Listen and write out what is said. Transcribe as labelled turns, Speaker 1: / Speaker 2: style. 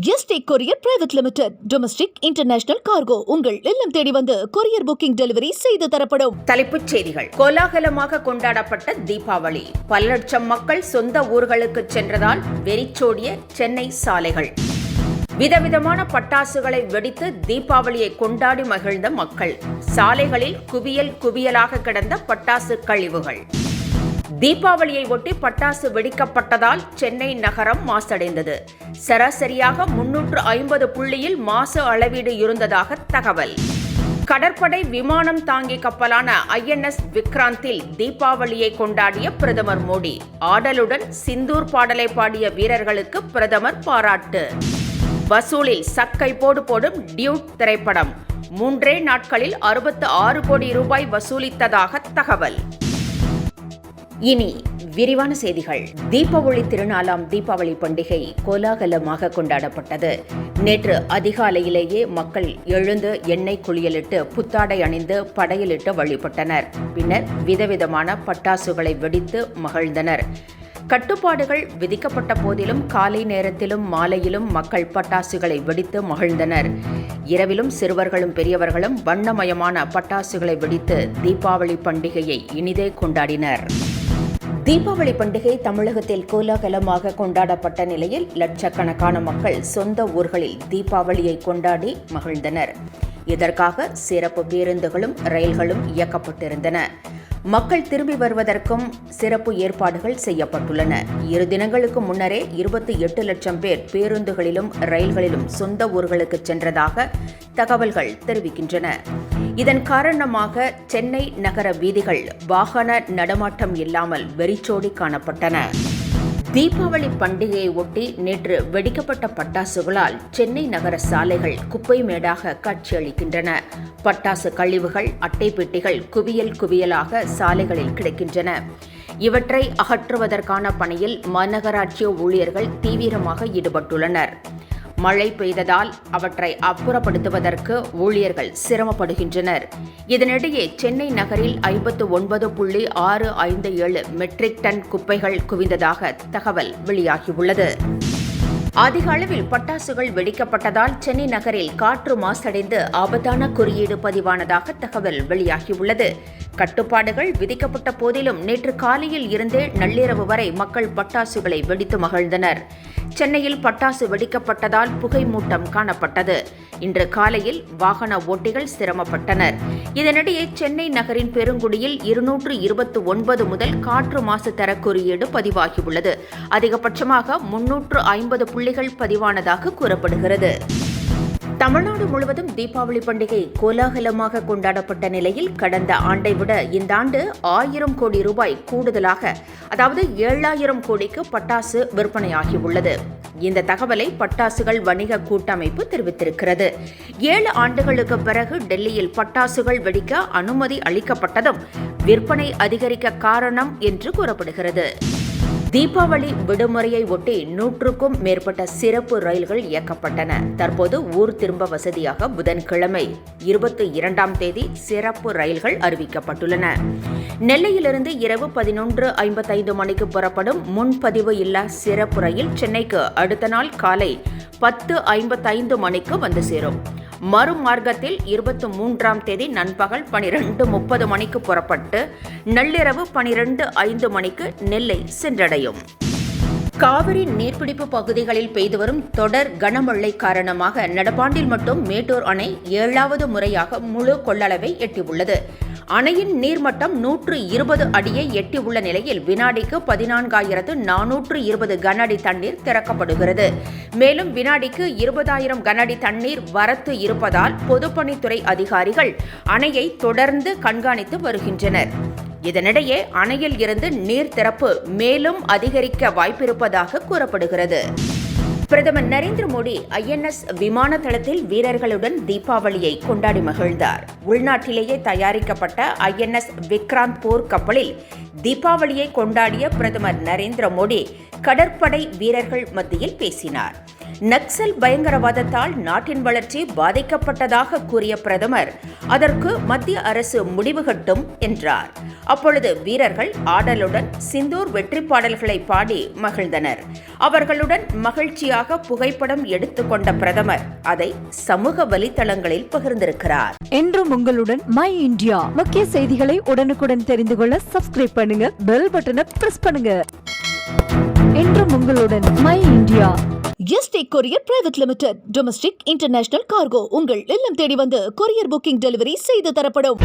Speaker 1: Yesterday courier private limited. Domestic international cargo உங்கள் இல்லம் தேடி வந்து கொரியர் புக்கிங் டெலிவரி செய்து தரப்படும்.
Speaker 2: தலைப்புச் செய்திகள். கோலாகலமாக கொண்டாடப்பட்ட தீபாவளி. பல லட்சம் மக்கள் சொந்த ஊர்களுக்கு சென்றதால் வெறிச்சோடிய சென்னை சாலைகள். விதவிதமான பட்டாசுகளை வெடித்து தீபாவளியை கொண்டாடி மகிழ்ந்த மக்கள். சாலைகளில் குவியல் குவியலாக கிடந்த பட்டாசு கழிவுகள். தீபாவளியை ஒட்டி பட்டாசு வெடிக்கப்பட்டதால் சென்னை நகரம் மாசடைந்தது. சராசரியாக 350 புள்ளியில் மாசு அளவீடு இருந்ததாக தகவல். கடற்படை விமானம் தாங்கி கப்பலான INS விக்ராந்தில் தீபாவளியை கொண்டாடிய பிரதமர் மோடி. ஆடலுடன் சிந்தூர் பாடலை பாடிய வீரர்களுக்கு பிரதமர் பாராட்டு. வசூலில் சக்கை போடு போடும் டியூட் திரைப்படம் 3 நாட்களில் 66 கோடி ரூபாய் வசூலித்ததாக தகவல். இனி விரிவான செய்திகள். தீபாவளி திருநாளாம் தீபாவளி பண்டிகை கோலாகலமாக கொண்டாடப்பட்டது. நேற்று அதிகாலையிலேயே மக்கள் எழுந்து எண்ணெய் குளியலிட்டு புத்தாடை அணிந்து படையலிட்டு வழிபட்டனர். பின்னர் விதவிதமான பட்டாசுகளை வெடித்து மகிழ்ந்தனர். கட்டுப்பாடுகள் விதிக்கப்பட்ட போதிலும் காலை நேரத்திலும் மாலையிலும் மக்கள் பட்டாசுகளை வெடித்து மகிழ்ந்தனர். இரவிலும் சிறுவர்களும் பெரியவர்களும் வண்ணமயமான பட்டாசுகளை வெடித்து தீபாவளி பண்டிகையை இனிதே கொண்டாடினர். தீபாவளி பண்டிகை தமிழகத்தில் கோலாகலமாக கொண்டாடப்பட்ட நிலையில் லட்சக்கணக்கான மக்கள் சொந்த ஊர்களில் தீபாவளியை கொண்டாடி மகிழ்ந்தனர். இதற்காக சிறப்பு பேருந்துகளும் ரயில்களும் இயக்கப்பட்டிருந்தன. மக்கள் திரும்பி வருவதற்கும் சிறப்பு ஏற்பாடுகள் செய்யப்பட்டுள்ளன. 2 தினங்களுக்கு முன்னரே 28 லட்சம் பேர் பேருந்துகளிலும் ரயில்களிலும் சொந்த ஊர்களுக்கு சென்றதாக தகவல்கள் தெரிவிக்கின்றன. இதன் காரணமாக சென்னை நகர வீதிகள் வாகன நடமாட்டம் இல்லாமல் வெறிச்சோடி காணப்பட்டன. தீபாவளி பண்டிகையை ஒட்டி நேற்று வெடிக்கப்பட்ட பட்டாசுகளால் சென்னை நகர சாலைகள் குப்பை மேடாக காட்சியளிக்கின்றன. பட்டாசு கழிவுகள், அட்டை பெட்டிகள் குவியல் குவியலாக சாலைகளில் கிடக்கின்றன. இவற்றை அகற்றுவதற்கான பணியில் மாநகராட்சி ஊழியர்கள் தீவிரமாக ஈடுபட்டுள்ளனர். மழை பெய்ததால் அவற்றை அப்புறப்படுத்துவதற்கு ஊழியர்கள் சிரமப்படுகின்றனர். இதனிடையே சென்னை நகரில் 59.657 மெட்ரிக் டன் குப்பைகள் குவிந்ததாக தகவல் வெளியாகியுள்ளது. அதிக அளவில் பட்டாசுகள் வெடிக்கப்பட்டதால் சென்னை நகரில் காற்று மாசடைந்து ஆபத்தான குறியீடு பதிவானதாக தகவல் வெளியாகியுள்ளது. கட்டுப்பாடுகள் விதிக்கப்பட்ட போதிலும் நேற்று காலையில் இருந்தே நள்ளிரவு வரை மக்கள் பட்டாசுகளை வெடித்து மகிழ்ந்தனர். சென்னையில் பட்டாசு வெடிக்கப்பட்டதால் புகை மூட்டம் காணப்பட்டது. இன்று காலையில் வாகன ஓட்டிகள் சிரமப்பட்டனர். இதனிடையே சென்னை நகரின் பெருங்குடியில் 229 முதல் காற்று மாசு தர குறியீடு பதிவாகியுள்ளது. அதிகபட்சமாக 350 புள்ளிகள் பதிவானதாக கூறப்படுகிறது. தமிழ்நாடு முழுவதும் தீபாவளி பண்டிகை கோலாகலமாக கொண்டாடப்பட்ட நிலையில் கடந்த ஆண்டை விட இந்த ஆண்டு 1000 கோடி ரூபாய் கூடுதலாக, அதாவது 7000 கோடிக்கு பட்டாசு விற்பனையாகியுள்ளது. இந்த தகவலை பட்டாசுகள் வணிக கூட்டமைப்பு தெரிவித்திருக்கிறது. 7 ஆண்டுகளுக்கு பிறகு டெல்லியில் பட்டாசுகள் வெடிக்க அனுமதி அளிக்கப்பட்டதும் விற்பனை அதிகரிக்க காரணம் என்று கூறப்படுகிறது. தீபாவளி விடுமுறையை ஒட்டி 100க்கும் மேற்பட்ட சிறப்பு ரயில்கள் இயக்கப்பட்டன. தற்போது ஊர் திரும்ப வசதியாக புதன்கிழமை 22ஆம் தேதி சிறப்பு ரயில்கள் அறிவிக்கப்பட்டுள்ளன. நெல்லையிலிருந்து இரவு 11:55 மணிக்கு புறப்படும் முன்பதிவு இல்லா சிறப்பு ரயில் சென்னைக்கு அடுத்த நாள் காலை 10:55 மணிக்கு வந்து சேரும். மறுமார்க்கத்தில் 23ஆம் தேதி நண்பகல் 12:30 மணிக்கு புறப்பட்டு நள்ளிரவு 12:05 மணிக்கு நெல்லை சென்றடையும். காவிரி நீர்பிடிப்பு பகுதிகளில் பெய்து வரும் தொடர் கனமழை காரணமாக நடப்பாண்டில் மட்டும் மேட்டூர் அணை 7வது முறையாக முழு கொள்ளளவை எட்டியுள்ளது. அணையின் நீர்மட்டம் 120 அடியை எட்டியுள்ள நிலையில் வினாடிக்கு 14,420 கன அடி தண்ணீர் திறக்கப்படுகிறது. மேலும் வினாடிக்கு 20,000 கன அடி தண்ணீர் வரத்து இருப்பதால் பொதுப்பணித்துறை அதிகாரிகள் அணையை தொடர்ந்து கண்காணித்து வருகின்றனர். இதனிடையே அணையில் இருந்து நீர் திறப்பு மேலும் அதிகரிக்க வாய்ப்பிருப்பதாக கூறப்படுகிறது. பிரதமர் நரேந்திர மோடி INS விமான தளத்தில் வீரர்களுடன் தீபாவளியை கொண்டாடி மகிழ்ந்தார். உள்நாட்டிலேயே தயாரிக்கப்பட்ட INS விக்ராந்த் போர் கப்பலில் தீபாவளியை கொண்டாடிய பிரதமர் நரேந்திர மோடி கடற்படை வீரர்கள் மத்தியில் பேசினார். நக்சல் பயங்கரவாதத்தால் நாட்டின் வளர்ச்சி பாதிக்கப்பட்டதாக கூறிய பிரதமர் அதற்கு மத்திய அரசு முடிவு கட்டும் என்றார். அப்பொழுது வீரர்கள் ஆடலுடன் சிந்தூர் வெற்றி பாடல்களை பாடி மகிழ்ந்தனர். அவர்களுடன் மகிழ்ச்சியாக புகைப்படம் எடுத்துக்கொண்ட பிரதமர் அதை சமூக வலைதளங்களில் பகிர்ந்திருக்கிறார்.
Speaker 3: என்றும் உங்களுடன் மை இந்தியா. முக்கிய செய்திகளை உடனுக்குடன் தெரிந்து கொள்ள சப்ஸ்கிரைப் பண்ணுங்க, பெல் பட்டனை பிரஸ் பண்ணுங்க. என்றும் உங்களுடன் my India.
Speaker 1: Yesterday courier private limited. Domestic, international cargo உங்கள் இல்லம் தேடி வந்து கொரியர் புக்கிங் டெலிவரி செய்து தரப்படும்.